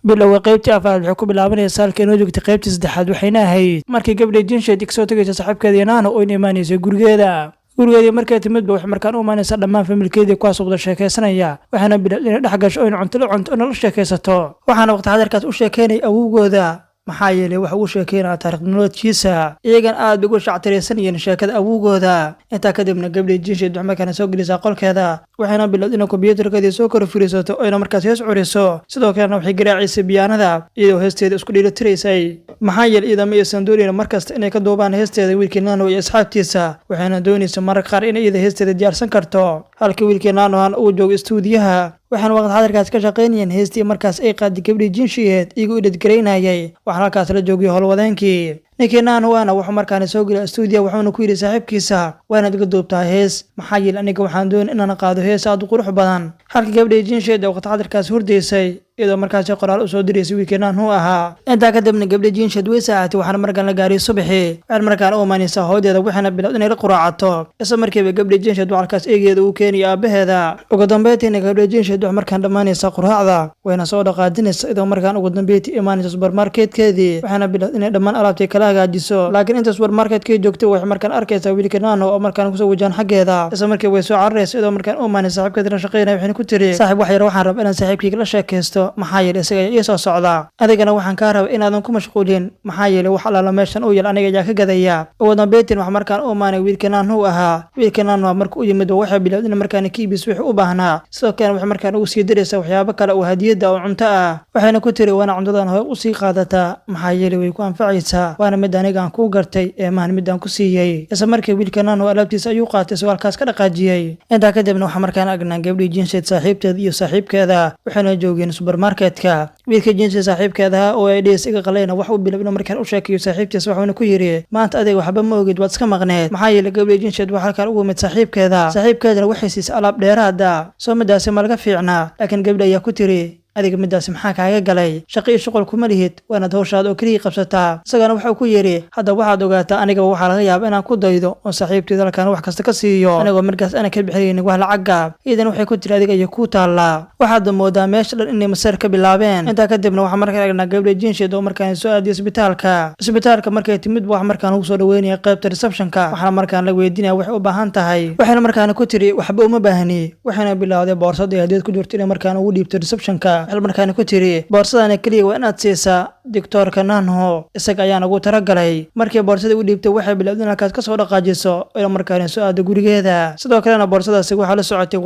bilowga qaybtii afraad waxay ku bilaabanaysaa halkay noo joogtay qaybtii saddexaad waxayna ahayd markii gabadha jinsheed kasoo tagaysa saaxiibkeedii naana oo imaanaysa gurigeedii markay timidba waxay markaan u imaanaysaa dhammaan familkeedii kuwaas wada sheekaysanaya waxaana bilaa inay dhex gasho oo in cunto la cunto oo nala sheekaysato waxaana waqti xadarkaas u sheekeynay awowgooda maxaa yeelay waxa uu sheekeynaa taariikh nololeedkiisa iyagan aad bay ugu shactiraysanayeen sheekada awowgooda intaa kadibna gabadhii jinsheed waxay markaana soo gelisaa qolkeeda waxayna bilowd inay kombiyuutarkeedii soo kor firiisato oyna markaas hees curiso sidoo kalena waxay garaacaysay biyaanada iyadoo heesteeda isku dhiilatiraysay maxaa yeelay iyada ma aysan doonayn markasta inay ka duubaan heesteeda wiilkii naano iyo asxaabtiisa waxayna doonaysa mararka qaar inay iyada heesteeda diyaarsan karto halkii wiilkii naanohan uu joogo istuudiyaha waxaana waqti xadarkaas ka shaqaynayeen heestii markaas ay qaaday gabadhii jinsheed iyagoo idhadgaraynayay waxaa halkaas la joogay howlwadeenkii ninkii naanowana wuxuu markaana soo gelay istuudiya wuxuuna ku yidhi saaxiibkiisa waanaad iga duubtaa hees maxaa yeelay aniga waxaan doonay inaan qaado hees aad u qurux badan halka gabadhii jinsheed ee waqti xadarkaas hurdaysay iyadoo markaasi qoraal u soo diraysay wiilkii naanhu ahaa intaa kadibna gabadhii jinsheed way saaxatay waxaana markaan la gaaray subaxii waxaana markaan u imaanaysaa hoodeeda waxayna bilowd inay la quraacato isla markiiba gabadhii jinsheed waa halkaas eegeeda uu keenaya aabaheeda ugu dambeyntiina gabadhii jinsheed wax markaan dhammaanaysaa quraacda wayna soo dhaqaajinaysa iyadoo markaan ugu dambeyntii imaanaysa subarmarkeedkeedii waxaana bilowd inay dhammaan alaabtii kala hagaajiso laakiin inta subarmarketkii joogtay waxay markaan arkaysaa wiilkii naano oo markaan kusoo wajahan xaggeeda isla markii way soo cararaysa iyadoo markaan u imaanaysa saaxiibkeeda la shaqeynaya waxayna ku tiri saaxiib wax yar waxaan rabaa inaan saaxiibkayga la sheekaysto maxaa yeelay isaga ii soo socda adigana waxaan kaa rabay inaadan ku mashquulin maxaa yeelay wax allaala meeshan uu yal aniga ayaa ka gadaya ugu dambeyntiin wax markaan u imaanay wiilkii naanhu ahaa wiilkii naanhu marka u yimid waxay bilowd in markaan kiibis wixii u baahnaa sidoo kale waxay markaan ugu sii diraysaa waxyaabo kale oo hadiyada oo cunto ah waxayna ku tiri waana cuntadan hore u sii qaadataa maxaa yeelay way ku anfacaysaa waana mid aniga aan kuu gartay ee maahan mid aan ku siiyey isla markii wiilkii naanhu alaabtiisa ayuu qaatay isagoo halkaas ka dhaqaajiyey intaa kadibna waxaa markaan aragnaa gabadhii jinsheed saaxiibteeda iyo saaxiibkeeda waxayna joogeen subarmarketka wiilkii jinsheed saaxiibkeeda oo ay dhees iga qalayna wax uu bilow inuu markaan u sheekeeyo saaxiibtiisa waxuuna ku yidhi maanta adiga waxba ma ogid waad iska maqneed maxaa yeelay gabadhii jinsheed waxaa halkaan ugu mid saaxiibkeedana waxay siisay alaab dheeraada soo midaasi ma laga fiicnaa laakiin gabadhi ayaa ku tiri adiga midaasi maxaa kaaga galay shaqo iyo shuqul kuma lihid waanaad hawshaada oo keliya qabsataa isagana wuxuu ku yidhi hadda waxaad ogaataa anigaba waxaa laga yaaba inaan ku daydo oo saaxiibteeda halkaan wax kasta ka siiyo anigoo markaas aanan ka bixinaynin wax lacagga iidan waxay ku tiri adiga iyo kuu taallaa waxaad moodaa meesha dhan inay maseer ka bilaabeen intaa kadibna waxaa markaan aragnaa gabadha jinsheed oo markaan soo aadiyay isbitaalka markay timidba wax markaan ugu soo dhaweynaya qaybta receptionka waxaana markaan la weydiinaya waxay u baahan tahay waxayna markaan ku tiri waxba uma baahni waxayna bilowday boorsada ay hadiyad ku jirto inay markaan ugu dhiibto receptionka markaan ku tiri boorsadana kaliya waa inaad siisaa doctorka naanho isaga ayaan ugu talagalay markii boorsada u dhiibtay waxay bilowday in halkaas ka soo dhaqaajiso ila markaan soo aado gurigeeda sidoo kalena boorsadaasi waxaa la socotay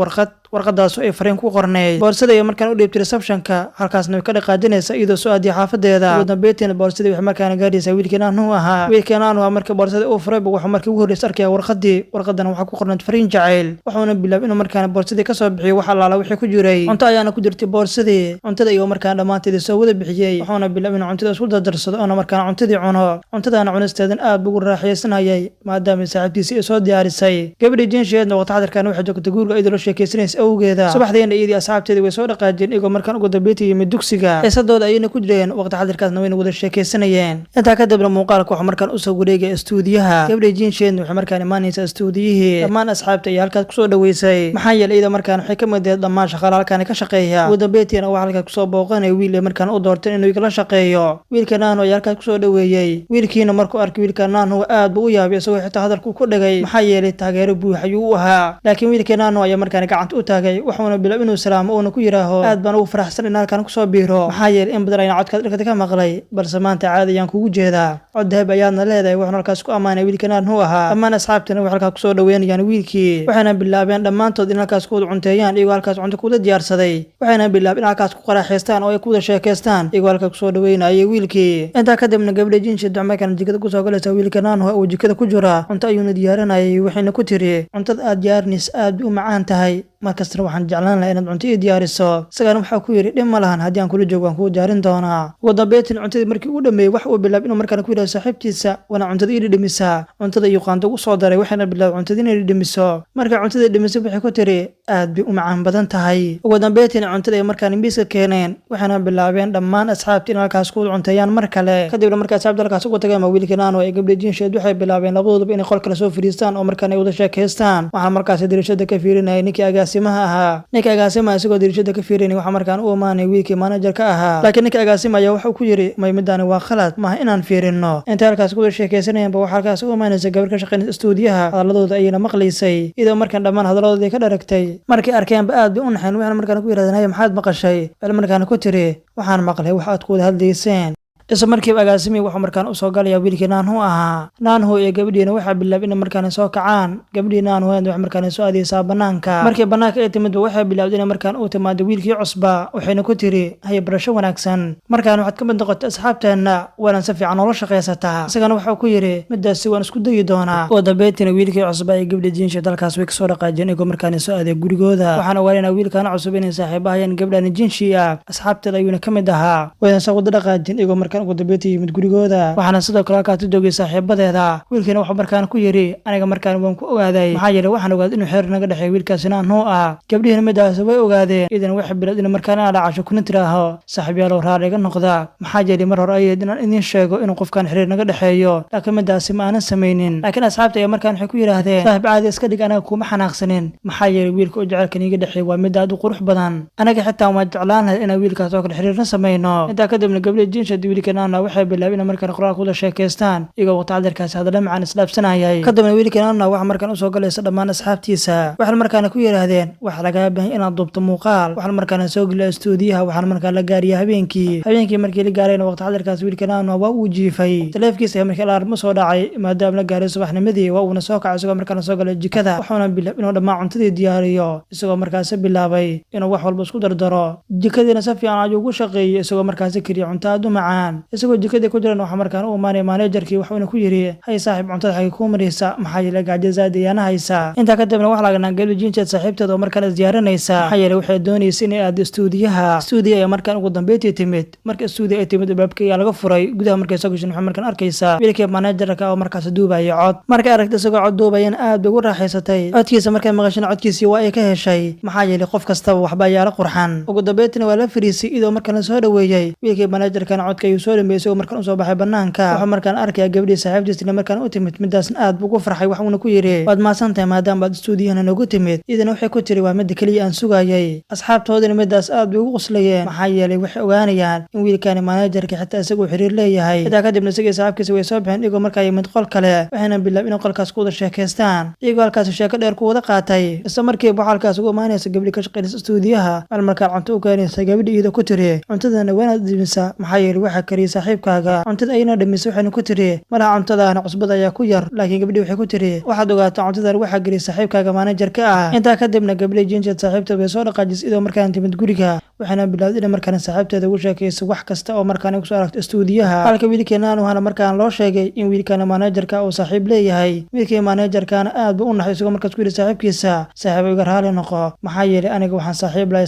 warqadaas oo ay fariin ku qorneyd boorsada ay markaan u dhiibtay receptionka halkaasna way ka dhaqaajinaysaa iyadoo soo aadiya xaafadeeda ugu dambeyntiina boorsadii waxay markaan gaadhaysaa wiilkii naanhu ahaa wiilkii naanhu markii boorsada uu furayba wuxuu markii ugu horreysay arkaya warqadana waxaa ku qorneyd fariin jacayl wuxuuna bilaabay inuu markaan boorsadii ka soo bixiyo wax allaala wixii ku jiray cunto ayaana ku jirtay boorsadii cuntada iyo markaan dhammaanteedii soo wada bixiyey wuxuuna bilaabay in cuntada isku dardarsado oona markaan cuntadii cuno cuntadaana cunisteedan aad buu ugu raaxaysanayay maadaama saaxiibtiisii ay soo diyaarisay gabadhii jinsheedna waqti xadarkaan waxay joogtay guriga iyadoo la sheekaysanaysa awgeeda subaxdeena iyadii asxaabteedii way soo dhaqaajeen iyagoo markaan ugu dambeyntii yimid dugsiga xiisadooda ayayna ku jireen waqti xadarkaasna wayna wada sheekaysanayeen intaa kadibna muuqaalka waxaa markaan usoo wareegaya istuudiyaha gabadhii jinsheedna waxay markaan imaanaysaa istuudiyihii dhammaan asxaabta ayaa halkaas kusoo dhaweysay maxaa yeelay iyada markaan waxay ka mid ahayd dhammaan shaqaale halkaan ka shaqeeya ugu dambeyntiina waxaa halkaas kusoo booqanaya wiil ay markaan u doorteen inuu igala shaqeeyo wiilka naanhu ayaa halkaas kusoo dhaweeyey wiilkiina markuu arkay wiilka naanhu aad buu u yaabay isagoo xitaa hadalku ku dhagay maxaa yeelay taageero buux ayuu u ahaa laakiin wiilkii naanhu ayaa markaan gacanta u taagay wuxuuna bilaab inuu salaamo uuna ku yidhaaho aad baan ugu faraxsan in halkaan kusoo biiro maxaa yeelay in badan ayna codkaad dhirkada ka maqlay balse maanta caadi ayaan kugu jeedaa cod dahab ayaadna leedahay wuxuuna halkaas ku ammaanay wiilka naanhu ahaa dhammaan asxaabtina waxay halkaas kusoo dhaweynayaan wiilkii waxayna bilaabeen dhammaantood in halkaas ku wada cunteeyaan iyagoo halkaas cunto kuwada diyaarsaday waxayna bilaabeen in halkaas ku qaraaxaystaan oo ay ku wada sheekaystaan iyagoo halkaas kusoo dhaweynayay wiilkii intaa kadibna gabadha jinsheed markaan jikada kusoo galaysa wiilka naanhu oo jikada ku jira cunto ayuuna diyaarinayay waxayna ku tiri cuntada aad diyaarinays aad bay u macaan tahay markastana waxaan jeclaan lahaa inaad cunto ii diyaariso isagana waxaa ku yidhi dhib ma lahan haddii aan kula joogo waan kuu diyaarin doonaa ugu dambeyntiin cuntadii markii uu dhameeyey wax uu bilaabay inuu markaan ku yidhaho saaxiibtiisa waana cuntada ii dhidhimisaa cuntada iyo qaando ugu soo daray waxayna bilaabay cuntada inay dhidhimiso markay cuntada dhimisay waxay ku tiri aad bay u macaan badan tahay ugu dambeyntiin cuntada ay markaan miiska keeneen waxayna bilaabeen dhammaan asxaabtii in halkaas ku cunteeyaan mar kale kadibna markay asxaabta halkaas ugu tageen wiilkii naanhu ay gabadha jinsheed waxay bilaabeen labadooduba inay qol kale soo fadhiistaan oo markaan ay wada sheekaystaan waxaan markaas dariishada ka fiirinayay ninkii agaasimaha ahaa. Ninka agaasimaha isagoo dirishada ka fiirinay waxa markaan u imaanay wiilkii managerka ahaa, laakiin ninka agaasima ayaa wuxuu ku yiri midani waa khalad maaha inaan fiirino. inta halkaas ku sheekeysanayeen waxa halkaas u imaanaysa gabar ka shaqeynaysa stuudiyaha, hadaladooda ayayna maqlaysay iyadoo markaan dhammaan hadaladoodii ka dharagtay. markii arkeenba aad bay u naxeen, waxaan markaan ku yiraahdeen maxaad maqashay? markaan ku tiri waxaan maqlay wax aad ku wada hadlayseen. isla markiiba agaasimi wuxuu markaan u soo galaya wiilkii Naanhu ahaa. Naanhu iyo gabadhiina waxa bilaabay in markaan soo kacaan. gabadhii Naanhu wax markaan soo aadaysaa banaanka. markii banaanka ay timid waxa bilaabay in markaan uu timaado wiilkii cusba, waxayna ku tiri hay barasho wanaagsan. markaan waxaad ka mid noqotay asxaabteena, waana si fiican oo la shaqeysataa. isagana wuxuu ku yiri midaasi waan isku dayi doonaa. oo dambeeytina wiilkii cusba ay gabadhii Jinsha dalkaas way ka soo dhaqaajeen iyagoo markaan soo aaday gurigooda. waxaan ogaanay wiilkaan cusub inay saaxiibahayeen gabadhan Jinsha asxaabteeda ayuuna ka mid ahaa. wayna soo wada dhaqaajeen iyagoo markaan ugu dambeeyay yimid gurigooda. waxaana sidoo kale halkaas joogay saaxiibadeeda. wiilkiina wuxuu markaan ku yiri aniga markaan waan ku ogaaday, maxaa yeelay waxaan ogaaday inuu xeer naga dhaxay wiilkaas Naanhu ah. gabdhihiina midaas way ogaadeen, idan waxa bilaad in markaan aan dhacaasho kuna tiraaho saaxiibayaal raad iga noqda. maxaa yeelay mar hore ayay inaan sheego inuu qofkan xiriir naga dhaxeeyo, laakiin midaas ma aanan sameeynin. laakiin asxaabta ay markaan waxay ku yiraahdeen saaxiib caadi iska dhig, anaga kuma xanaaqsanin. maxaa yeelay wiilka oo jecelkan iga dhaxay waa mid aad u qurux badan, anaga xitaa waan jeclaan lahaa inaan wiilkaas oo kale xiriirna sameeyno. intaa kadibna gabdhii Jinsha wiilka Naanhu waxay bilaabeen markaan qoraal ku sheekeystaan iyagoo waqti cadirkaas hadallo macaan islaabsanayay. kadibna wiilkii Naanhu waxa markaan u soo galaysa dhammaan asxaabtiisa. waxaan markaan ku yiraahdeen waxa laga baahan inaad duubto muuqaal. waxaan markaan soo galay stuudiyaha, waxaan markaan la gaariyay habeenkii markii la gaarayna waqti cadirkaas wiilkii Naanhu waa uu jiifay. taleefankiisa markii alarm soo dhacay maadaama la gaaray subaxnimadii, waa uuna soo kacay isagoo markaan soo galay jikada. wuxuuna bilaabay inuu dhammaan cuntadii diyaariyo, isagoo markaas bilaabay inuu wax walba isku dardaro. jikadiina si fiican ayuu ugu shaqeeyay isagoo markaas kariyo cunto aad u macaan. isagoo jikadii ku jiran waxa markaan u imaanay managerkii wuxuuna ku yiri hay saaxiib cuntada xagee ku maraysa, maxaa yeelay gaajo zaadiyana haysa. inta kadibna waxa laga gabadhii Jinsha saaxiibteeda oo markaan is diyaarinaysa, maxaa yeelay waxay doonaysay inay aado stuudiyaha ay markaan ugu dambeeyay timid. markii stuudiyo ay timid baabkii ayaa laga furay. gudaha markay soo gashay waxa markaan arkaysa wiilkii managerka oo markaas duubaya cod. markay aragtay isagoo cod duubayan aad ugu raaxaysatay. codkiisa markay maqashay codkiisii waa ay ka heshay, maxaa yeelay qof kasta waxba ayaa la qurxan. ugu dambeeytina waa la fariisay idoo markaan soo dhaweeyay. wiilkii managerkana codka ayuu soo dhameeyay markaan u soo baxay banaanka. waxa markaan arkay gabadhii saaxiibtiisna markaan u timid, midaasna aad buu ugu farxay. waxuuna ku yiri waad maasantahay maadaama aad stuudiyaha noogu timid. idan waxay ku tiri waa mid kaliya aan sugayay. asxaabtoodina midaas aad bay ugu qoslayeen, maxaa yeelay waxay ogaanayaan in wiilkaan managerka xitaa isagu xiriir leeyahay. intaa kadibna isagii saaxiibkiisa way soo baxeen iyagoo markaa yimid qol kale. waxayna bilaabeen in qolkaas ku wada sheekeystaan iyagoo halkaas sheeko dheer ku wada qaatay. isla markiiba waxa halkaas ugu imaanaysa gabadhii ka shaqeynaysa stuudiyaha. hal markaan cunto u keenaysa gabadhii iyadoo ku tiri cuntadana wanaad dhimisa, maxaa yeelay waxa kariya saaxiibkaaga. cuntada ayna dhimisay waxayna ku tiri malaha cuntadaana cusbada ayaa ku yar. laakiin gabadhii waxay ku tiri waxaad ogaataa cuntadan waxa gariya saaxiibkaaga managerka ah. intaa kadibna gabadhii Jinsha saaxiibteeda way soo dhaqaajisay idoo markaan timid guriga. waxayna bilaawday in markaan saaxiibteeda ugu sheekayso wax kasta oo markaan ku soo aragto stuudiyaha. halka wiilkii Naanhu markaan loo sheegay in wiilkaan managerka uu saaxiib leeyahay. wiilkii managerkana aad buu u naxay isagoo markaas ku yiri saaxiibkiisa saaxiib iga raali noqo, maxaa yeelay aniga waxaan saaxiib lahay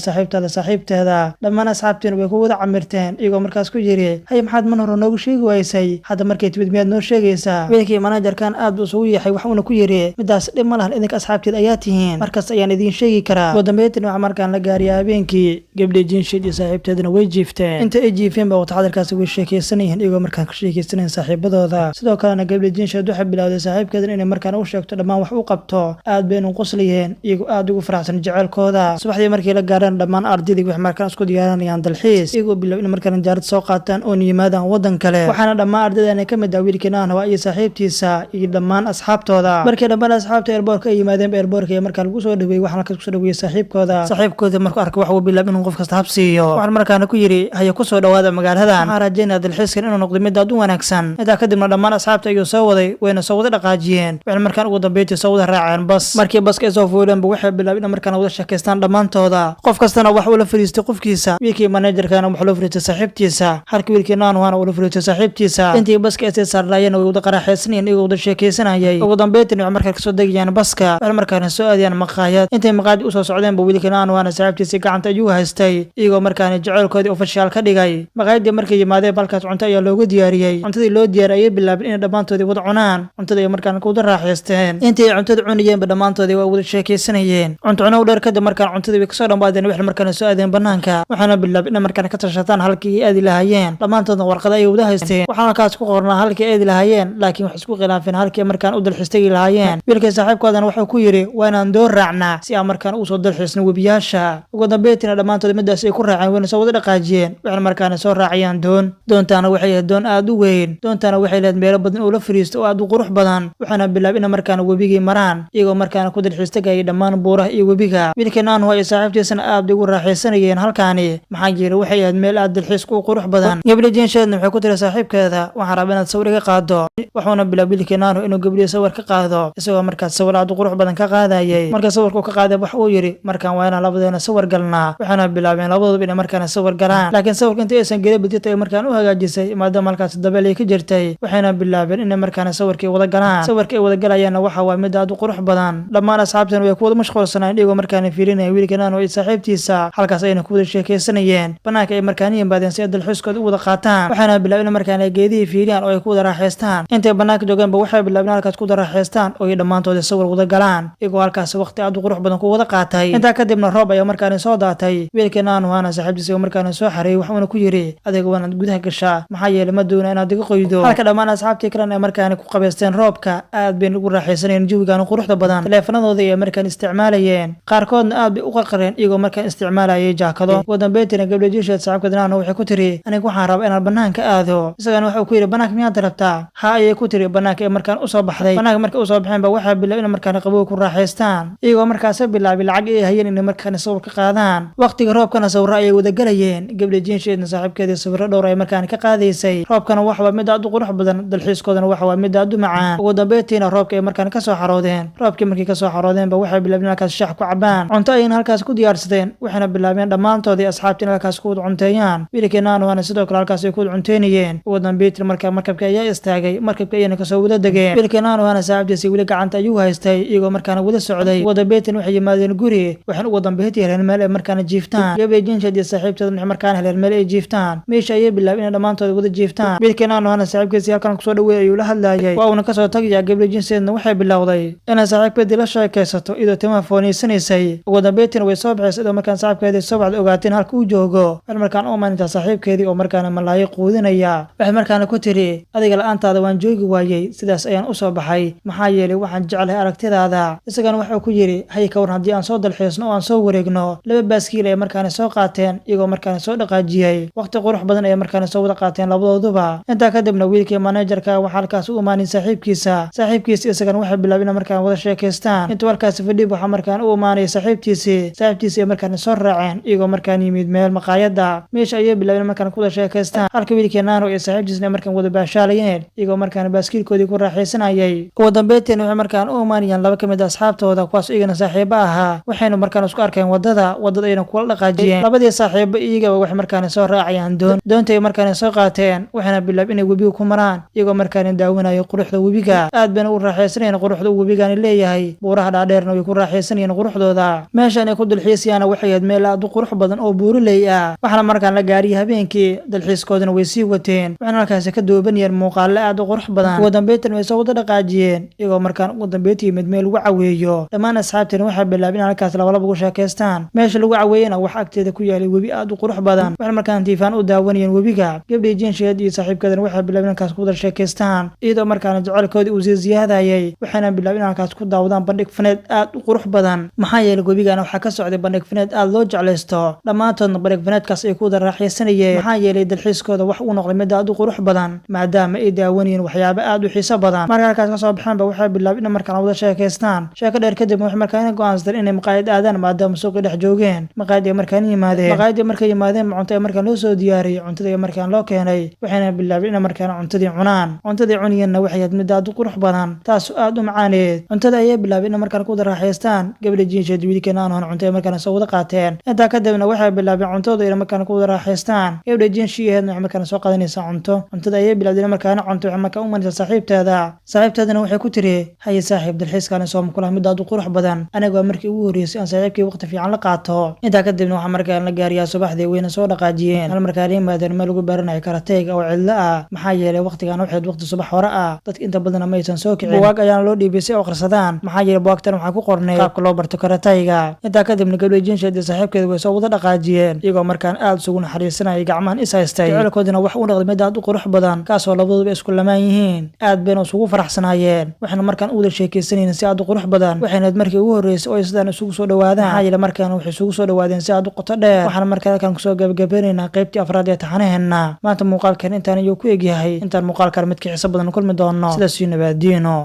saaxiibteeda. dhammaan asxaabtiina way ku wada camirteen iyagoo markaas ku yiri hay maxaad man hore noogu sheegi waysay, hadda markay timid miyaad noo sheegaysaa. wiilkii managerkan aad buu isugu yahay, waxuuna ku yiri midaas dhib ma lahan, idinka asxaabteed ayaa tihiin, markaas ayaan idiin sheegi karaa. ugu dambeeytina waxa markaan la gaariyay habeenkii. gabdhii Jinsha iyo saaxiibteedana way jiifteen. inta ay jiifeen ba waqti cadirkaasi way sheekeysanayeen iyagoo markaan ka sheekeysanayeen saaxiibadooda. sidoo kalena gabdhii Jinsha waxay bilaawday saaxiibkeeda inay markaan u sheegto dhammaan wax u qabto. aad bay u qoslayeen iyagoo aad ugu faraxsan jecelkooda. subaxdii markii la gaareen dhammaan ardaydii waxay markaan isku diyaarinayaan dalxiis, iyagoo bilaabay in markaan diyaarad soo qaataan oo yimaadaan wadan kale. waxaana dhammaan ardaydan ka mid ah wiilkii Naanhu iyo saaxiibtiisa iyo dhammaan asxaabtooda. markii dhammaan asxaabta airportka ay yimaadeen airportka markaan lagu soo dhaweeyay, waxaan halkaas ku soo dhaweeyay saaxiibkooda markuu arkay waxa uu bilaabay inuu qof kasta habsiiyo. waxaan markaan ku yiri haya ku soo dhawaada magaaladan, waxaan rajaynaa dalxiiskan inuu noqdo mid aad u wanaagsan. intaa kadibna dhammaan asxaabta ayuu soo waday, wayna soo wada dhaqaajiyeen. waxaan markaan ugu dambeeyay soo wada raaceen bas. markii baska ay soo fuuleen waxay bilaabeen markaan wada sheekeystaan dhammaantooda. qof kastana wax uu la fariistay qofkiisa. wiilkii managerkana wuxuu la fariistay saaxiibtiisa, halka wiilkii Naanhu uu la fariistay saaxiibtiisa. intii baska ay saarnaayeen way wada qaraxaysanayeen iyagoo wada sheekeysanayay. ugu dambeeytina waxay markaan kasoo degayaan baska. waxay markaan soo aadayaan maqaayad. intay maqaayad u soo socdeen wiilkii Naanhu saaxiibtiisa gacanta ayuu haystay iyagoo markaan jecelkoodii official ka dhigay. maqaayadii markay yimaadeen halkaas cunto ayaa loogu diyaariyay. cuntadii loo diyaariyay bilaabeen in dhammaantoodii wada cunaan. cuntada ay markaan ku wada raaxaysteen. intii cuntada cunayeen dhammaantoodii waa wada sheekeysanayeen. cunto cuno dheer kadib markaan cuntadii way kasoo dhammaadeen, waxay markaan soo aadeen banaanka. waxaana bilaabeen in markaan ka tashataan halkii ay aadi lahaayeen. dhammaan dhammaantoodna warqada ay wada haysteen waxaan halkaas ku qornaa halkii eedi lahaayeen laakiin wax isku khilaafeen halkii markaan u dalxiistagi lahaayeen wiilkii saaxiibkoodana wuxuu ku yidhi waa inaan doon raacnaa si aan markaan ugu soo dalxiisno webiyaasha ugu dambeyntiina dhammaantood midaas ay ku raaceen wayna soo wada dhaqaajiyeen waxayna markaana soo raacayaan doontaana waxay ahayd doon aad u weyn doontaana waxay lehed meelo badan oo la fariisto oo aad u qurux badan waxaana bilaab ina markaana webigii maraan iyagoo markaana ku dalxiistagayay dhammaan buuraha iyo webiga wiilkii naanhu ay saaxiibtiisana aad ugu raaxaysanayeen halkaani maxaa yeelay waxay ahayd meel aad dalxiiska u qurux badan gabadha jinsheedna waxay ku tiri saaxiibkeeda waxaan rabaa inaad sawir iga qaado wuxuuna bilaab wiilkii naanhu inuu gabadhii sawir ka qaado isagoo markaas sawir aad u qurux badan ka qaadayay marka sawirku ka qaaday wax uu yidhi markaan waa inaan labadeena sawir galnaa waxaana bilaabeen labadooduba inay markaana sawir galaan laakiin sawirka intii aysan gelin badita ay markaan u hagaajisay maadaama halkaas dabeel ay ka jirtay waxayna bilaabeen inay markaana sawirkii wada galaan sawirka ay wada galayaanna waxa waa mid aad u qurux badan dhammaan asxaabtan way ku wada mashquulsanayeen iyagoo markaana fiirinaya wiilkii naanhu iyo saaxiibtiisa halkaas ayna ku wada sheekaysanayeen banaanka ay markaan yimaadeen si ay dalxiiskooda u wada qaataan waxayna bilaabeen in markaana geedihii fiiriyaan oo ay ku wada raaxaystaan intay banaanka joogeenba waxay bilaabeen halkaas ku wada raaxaystaan oo ay dhammaantood sawir wada galaan iyagoo halkaas waqti aad u qurux badan ku wada qaatay intaa kadibna roob ayaa markaana soo daatay wiilkii naanhu ana saaxiibtiisa markaana soo xareeyay waxuuna ku yidhi adiga waa inaad gudaha gashaa maxaa yeelay ma doona inaad iga qoydo halka dhammaan asxaabtii kalena ay markaana ku qabaysteen roobka aad bayna ugu raaxaysanayeen jawigan quruxda badan taleefanadooda ay markaan isticmaalayeen qaarkoodna aad bay u qarqareen iyagoo markaan isticmaalayay jaakado ugu dambeyntiina gabdha jinsheed saaxiibkeeda naanhu waxay ku tiri aniga waxaan rabaa inaan banaanka aado isagana wuxuu ku yidhi banaanka miyaad rabtaa ha ayay ku tiri banaanka ay markaan usoo baxday banaanka markay usoo baxeenba waxaa bilaab inay markaana qabow ku raaxaystaan iyagoo markaasa bilaabay lacag ay hayeen inay markaana sawir ka qaadaan waqtiga roobkana sawiro ayay wada galayeen gabdha jinsheedna saaxiibkeedii sawiro dhowr ay markaana ka qaadaysay roobkana waxa waa mid aad u qurux badan dalxiiskoodana waxa waa mid aad u macaan ugu dambeyntiina roobka ay markaan ka soo xaroodeen roobkii markay ka soo xaroodeenba waxay bilaabeen halkaas shax ku cabaan cunto ayayna halkaas ku diyaarsadeen waxayna bilaabeen dhammaantoodii asxaabtii in halkaas ku wada cunteeyaan wiilkii naanhuana sidoo kale halkaas ay ku wada cunteynayeen ugu dambeyntii markaa markabka ayaa istaagay markabka ayayna kasoo wada degeen wiilkii naanhuana saaxiibtiisii weli gacanta ayuu haystay iyagoo markaana wada socday ugu dambeyntiin waxay yimaadeen guri waxaan ugu dambeyntii heleen meel ay markaana jiiftaan gabadha jinsheed iyo saaxiibteeda waxay markaana heleen meel ay jiiftaan meesha ayay bilaabeen inay dhammaantood wada jiiftaan wiilkii naanhuana saaxiibkiisii halkan kusoo dhaweeyay ayuu la hadlayay waa uuna kasoo tagayaa gabadha jinsheedna waxay bilowday inay saaxiibkeedii la sheekaysato iyadoo timaha fooniysanaysay ugu dambeyntiina way soo baxaysa iyadoo markaan saaxiibkeedii soo baxda ogaateen halka uu joogo waxay markaan u imaanintaa saaxiibkeedii oo markaana malaayo quudinaya waxay markaana ku tiri adiga la-aantaada waan joogi waayey sidaas ayaan usoo baxay maxaa yeelay waxaan jeclahay aragtidaada isagana wuxuu ku yidhi hay ka waran haddii aan soo dalxiisno oo aan soo wareegno laba baaskiil ay markaana soo qaateen iyagoo markaana soo dhaqaajiyey waqti qurux badan ayay markaana soo wada qaateen labadooduba intaa kadibna wiilkii manajerka waxaa halkaas u imaanin saaxiibkiisa isagana waxay bilaabeen in markaan wada sheekaystaan intuu halkaas fadhib waxaa markaan u imaanaya saaxiibtiisii ay markaana soo raaceen iyagoo markaan yimid meel maqaayada meesha ayay bilaabeen markaan ku wada sheekaystaan halka wiilkii naanhu iyo saaxiibtiisna markaan wada baashaalayeen iyagoo markaan baaskiilkoodii ku raaxaysanayay ugu dambeyntiina waxay markaan u imaanayaan laba ka mid a asxaabtooda kuwaas iyagana saaxiibo ahaa waxayna markaan isku arkeen wadada ayna kula dhaqaajiyeen labadii saaxiibo iyagaba waxay markaan soo raacayaan doonta ay markaan soo qaateen waxayna bilaab inay webiga ku maraan iyagoo markaan daawanayo quruxda webiga aad bayna u raaxaysanayeen quruxda uu webigaani leeyahay buuraha dhaadheerna way ku raaxaysanayeen quruxdooda meeshan ay ku dalxiisayaana waxay ahayd meel aad u qurux badan oo buuraley ah waxaana markaan la gaariyay habeenkii dalxiiskoodana way sii wateen waxayna halkaasi ka doobanayeen muuqaale aad u qurux badan ugu dambeyntan way soo wada dhaqaajiyeen iyagoo markaan ugu dambeyntii yimid meel lagu caweeyo dhammaan asxaabteena waxay bilaabeen in halkaas labalaba ugu sheekaystaan meesha lagu caweeyena wax agteeda ku yaalay webi aad u qurux badan waxayna markaan tiifaan u daawanayeen webiga gabdhii jinsheed iyo saaxiibkeedana waxay bilaabeen halkaas ku wada sheekaystaan iyadoo markaana jecelkoodii uu sii ziyaadayay waxayna bilaabeen in halkaas ku daawadaan bandhig faneed aad u qurux badan maxaa yeelay webigana waxaa ka socday bandhig faneed aad loo jeclaysto dhammaantoodna bandhig faneedkaas ay ku wada raaxaysanayeen maxaa yeelay dalxiiskooda wax uu noqday mid aad u qurux badan maadaama ay daawanayeen waxyaabo aad u xiiso badan marka halkaas ka soo baxeenba waxay bilaabeen in markaan wada sheekaystaan sheeko dheer kadib waxay markaan go'aansadeen inay maqaayad aadaan maadaama suuqii dhex joogeen maqaayad ay markaan yimaadeen markay yimaadeen cunto ay markaan loo soo diyaariyey cuntada ay markaan loo keenay waxayna bilaabeen in markaan cuntadii cunaan cuntadii cuniyeenna waxay ahayd mid aad u qurux badan taas aad u macaaneed cuntada ayay bilaabeen in markaan ku wada raaxaystaan gabadha jinsheed wiilkii naanhuana cunto ay markaan soo wada qaateen intaa kadibna waxay bilaabeen cuntooda ay markaan ku wada raaxaystaan gabadha jinshiyaheedna waxay markaan soo qaadanaysaa cuntada ayay bilaabeen markaan cunto waxay markaan u manaysaa saaxiibteedana waxay ku tiri haye saaxiib dalxiiskaani soo mukula mid aad u qurux badan aniga waa markii ugu horreysay aan saaxiibkii waqti fiican la qaato intaa kadibna waxaa markaan la gaariyaa subaxdii wayna soo dhaqaajiyeen hal markaan yimaadeen meel lagu baranayo karateyga oo cidlo ah maxaa yeelay waqtigan waxayd waqti subax hore ah dadka inta badan ma aysan soo kicin buwaag ayaana loo dhiibay si ay u akhrisadaan maxaa yeelay buwaagtan waxaa ku qornay qaabka loo barto karateyga intaa kadibna gabdha jinsheed iyo saaxiibkeeda way soo wada dhaqaajiyeen iyagoo markaan aad isugu naxariisanayay gacmahan is haystay jecelkoodina wax u noqday mid aad u qurux badan kaasoo labaduba isku lamaan yihiin aad bayna isugu faraxsanaayeen waxayna markaan u wada sheekaysanayeen si aad u qurux badan waxayna markii ugu horeysay oo ay sidaan isugu soo dhawaadaan maxaa yeelay markaan waxay isugu soo dhawaadeen si aad u qoto dheer waxaana markaa halkan kusoo gabagabaynaynaa qaybtii afraad ee taxanaheena maanta muuqaalkan intaan ayuu ku egyahay intaan muuqaalkan midkii xiiso badan kulmi doono sidaas iyo nabadiino.